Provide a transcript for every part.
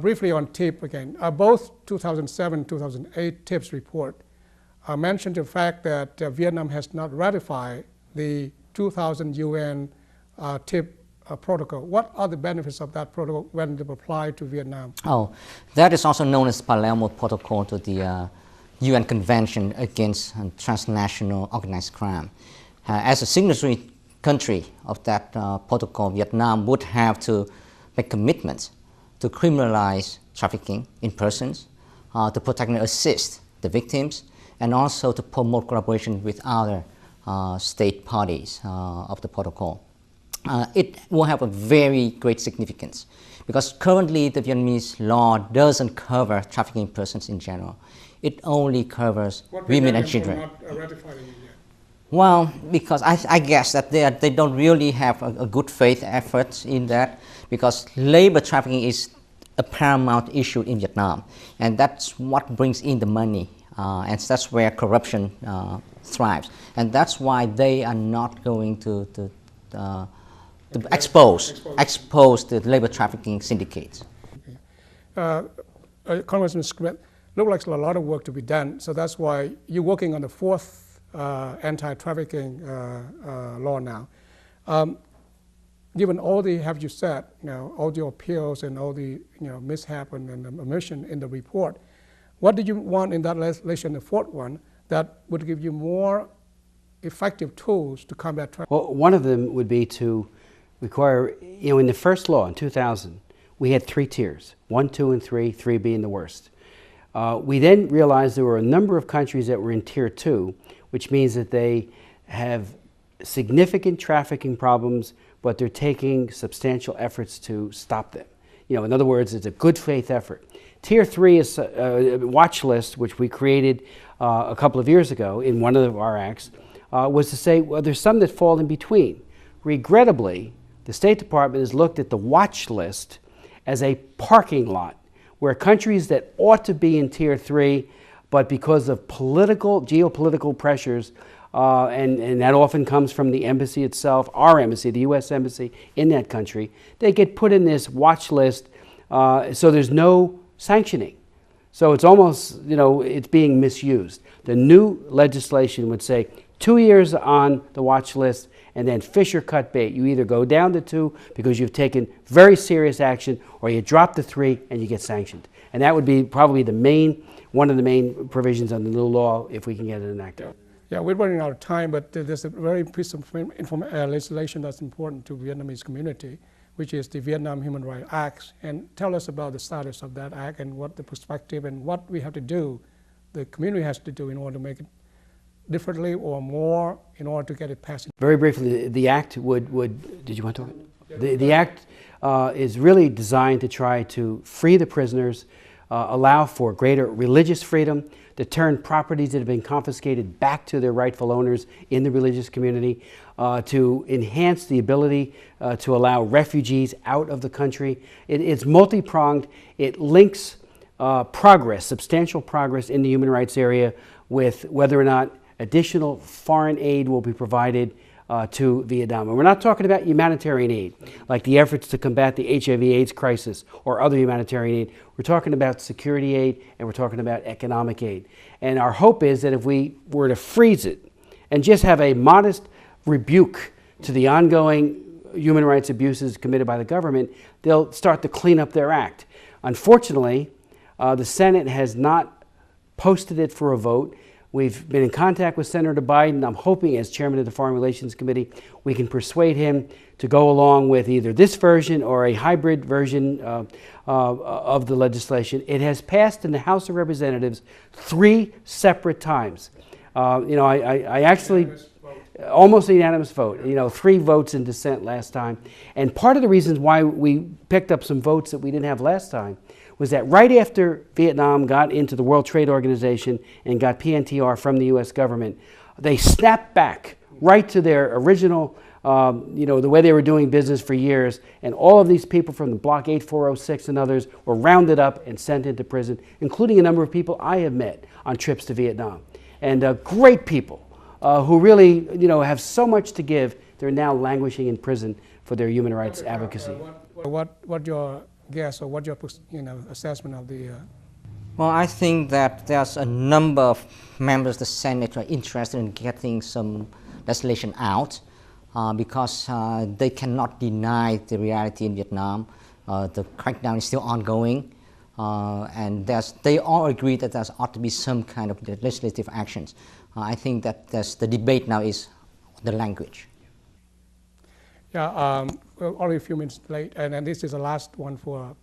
Briefly on TIP again, both 2007-2008 TIPS report mentioned the fact that Vietnam has not ratified the 2000 UN TIP protocol. What are the benefits of that protocol when it applied to Vietnam? Oh, that is also known as Palermo Protocol to the UN Convention Against Transnational Organized Crime. As a signatory country of that protocol, Vietnam would have to make commitments to criminalize trafficking in persons, to protect and assist the victims, and also to promote collaboration with other state parties of the protocol. It will have a very great significance because currently the Vietnamese law doesn't cover trafficking persons in general. It only covers women and children. Not ratifying it yet? Well, because I guess that they don't really have a good faith effort in that, because labor trafficking is a paramount issue in Vietnam, and that's what brings in the money, and that's where corruption thrives, and that's why they are not going to expose the labor trafficking syndicates. Okay. Congressman Schmidt, looks like a lot of work to be done, so that's why you're working on the fourth anti-trafficking law now. Given all the, have you said, all the appeals and all the mishap and the omission in the report, what did you want in that legislation, the fourth one, that would give you more effective tools to combat trafficking? Well, one of them would be to require, in the first law in 2000, we had 3 tiers, 1, 2, and 3, 3 being the worst. We then realized there were a number of countries that were in tier 2, which means that they have significant trafficking problems, but they're taking substantial efforts to stop them. In other words, it's a good faith effort. Tier 3 is a watch list, which we created a couple of years ago in one of our acts, was to say, well, there's some that fall in between. Regrettably, the State Department has looked at the watch list as a parking lot, where countries that ought to be in tier 3, but because of geopolitical pressures, and that often comes from the embassy itself, our embassy, the U.S. embassy in that country, they get put in this watch list, so there's no sanctioning. So it's almost, it's being misused. The new legislation would say 2 years on the watch list, and then fish or cut bait. You either go down to 2 because you've taken very serious action, or you drop to 3 and you get sanctioned. And that would be probably one of the main provisions of the new law if we can get it enacted. Yeah, we're running out of time, but there's a very piece of legislation that's important to Vietnamese community, which is the Vietnam Human Rights Act. And tell us about the status of that act and what the perspective and what we have to do, the community has to do in order to make it differently or more in order to get it passed. Very briefly, the act did you want to talk? The act is really designed to try to free the prisoners, allow for greater religious freedom, to turn properties that have been confiscated back to their rightful owners in the religious community, to enhance the ability to allow refugees out of the country. It's multi-pronged. It links substantial progress in the human rights area with whether or not additional foreign aid will be provided to Vietnam. And we're not talking about humanitarian aid, like the efforts to combat the HIV/AIDS crisis or other humanitarian aid. We're talking about security aid, and we're talking about economic aid. And our hope is that if we were to freeze it and just have a modest rebuke to the ongoing human rights abuses committed by the government, they'll start to clean up their act. Unfortunately, the Senate has not posted it for a vote. We've been in contact with Senator Biden. I'm hoping, as chairman of the Foreign Relations Committee, we can persuade him to go along with either this version or a hybrid version of the legislation. It has passed in the House of Representatives 3 separate times. I actually, almost a unanimous vote, 3 votes in dissent last time. And part of the reasons why we picked up some votes that we didn't have last time was that right after Vietnam got into the World Trade Organization and got PNTR from the U.S. government, they snapped back right to their original you know, the way they were doing business for years. And all of these people from the Block 8406 and others were rounded up and sent into prison, including a number of people I have met on trips to Vietnam. And great people who really, you know, have so much to give. They're now languishing in prison for their human rights advocacy. What your guess or what your assessment of the? Well, I think that there's a number of members of the Senate who are interested in getting some legislation out because they cannot deny the reality in Vietnam. The crackdown is still ongoing, and they all agree that there ought to be some kind of legislative actions. I think that the debate now is the language. Yeah, we're already a few minutes late, and this is the last one for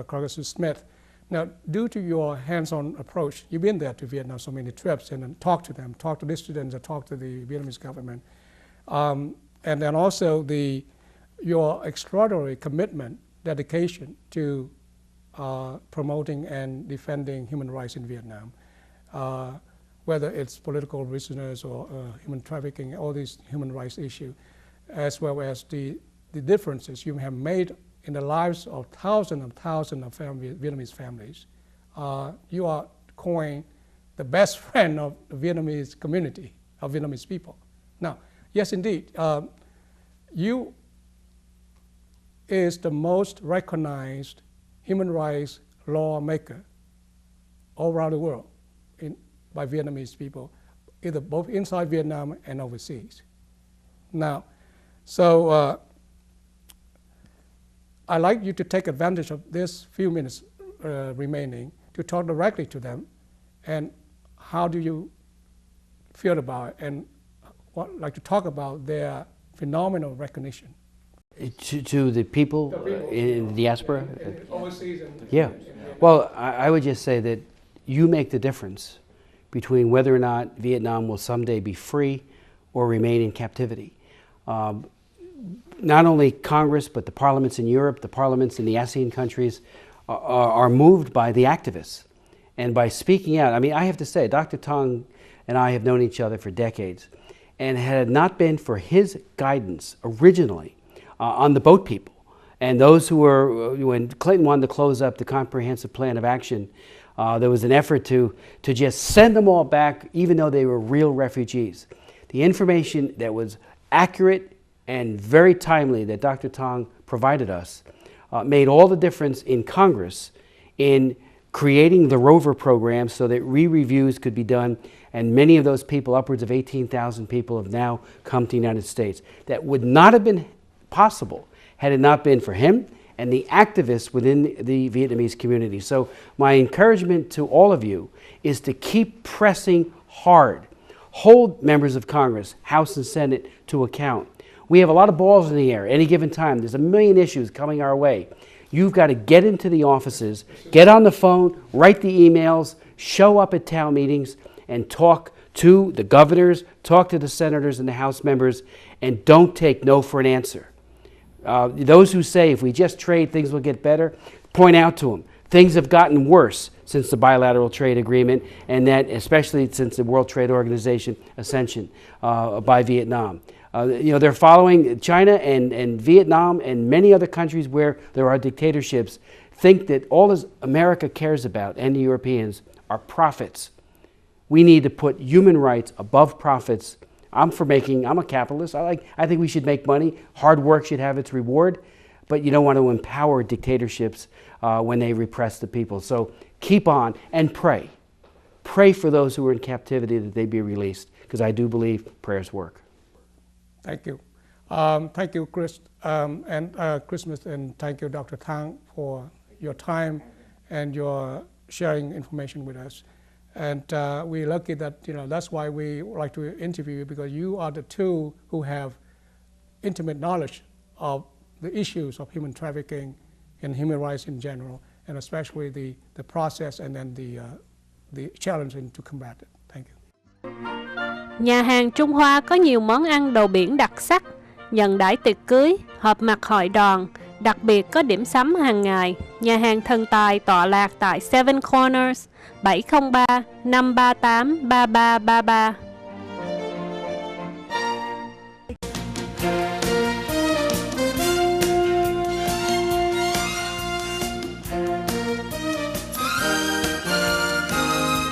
Congressman Smith. Now, due to your hands-on approach, you've been there to Vietnam so many trips and then talked to them, talked to the students, and talked to the Vietnamese government. And then also your extraordinary commitment, dedication to promoting and defending human rights in Vietnam, whether it's political prisoners or human trafficking, all these human rights issues, as well as the differences you have made in the lives of thousands and thousands of Vietnamese families. You are coined the best friend of the Vietnamese community, of Vietnamese people. Now, yes, indeed, you is the most recognized human rights lawmaker all around the world by Vietnamese people, either both inside Vietnam and overseas. Now, so I'd like you to take advantage of this few minutes remaining to talk directly to them, and how do you feel about it, and like to talk about their phenomenal recognition. To the people in the diaspora? Overseas and yeah. Well, I would just say that you make the difference between whether or not Vietnam will someday be free or remain in captivity. Not only Congress, but the parliaments in Europe, the parliaments in the ASEAN countries are moved by the activists and by speaking out. I mean, I have to say, Dr. Tong and I have known each other for decades, and had it not been for his guidance originally on the boat people and those who were, when Clinton wanted to close up the comprehensive plan of action, there was an effort to just send them all back, even though they were real refugees. The information that was accurate and very timely that Dr. Tong provided us made all the difference in Congress in creating the Rover program so that re-reviews could be done, and many of those people, upwards of 18,000 people, have now come to the United States. That would not have been possible had it not been for him and the activists within the Vietnamese community. So my encouragement to all of you is to keep pressing hard. Hold members of Congress, House and Senate, to account. We have a lot of balls in the air any given time. There's a million issues coming our way. You've got to get into the offices, get on the phone, write the emails, show up at town meetings, and talk to the governors, talk to the senators and the House members, and don't take no for an answer. Those who say if we just trade things will get better, point out to them things have gotten worse since the bilateral trade agreement, and that especially since the World Trade Organization ascension by Vietnam. They're following China and Vietnam and many other countries where there are dictatorships, think that all America cares about, and the Europeans, are profits. We need to put human rights above profits. I'm a capitalist. I think we should make money. Hard work should have its reward, but you don't want to empower dictatorships when they repress the people. So keep on and pray. Pray for those who are in captivity that they be released, because I do believe prayers work. Thank you. Thank you, Chris, and Christmas, and thank you, Dr. Tang, for your time and your sharing information with us. And we're lucky that, that's why we like to interview you, because you are the two who have intimate knowledge of the issues of human trafficking and human rights in general, and especially the process and then the challenge to combat it. Thank you. Nhà hàng Trung Hoa có nhiều món ăn đồ biển đặc sắc, nhận đãi tiệc cưới, họp mặt hội đòn, đặc biệt có điểm sắm hàng ngày. Nhà hàng Thần Tài tọa lạc tại Seven Corners, 703 538 3333.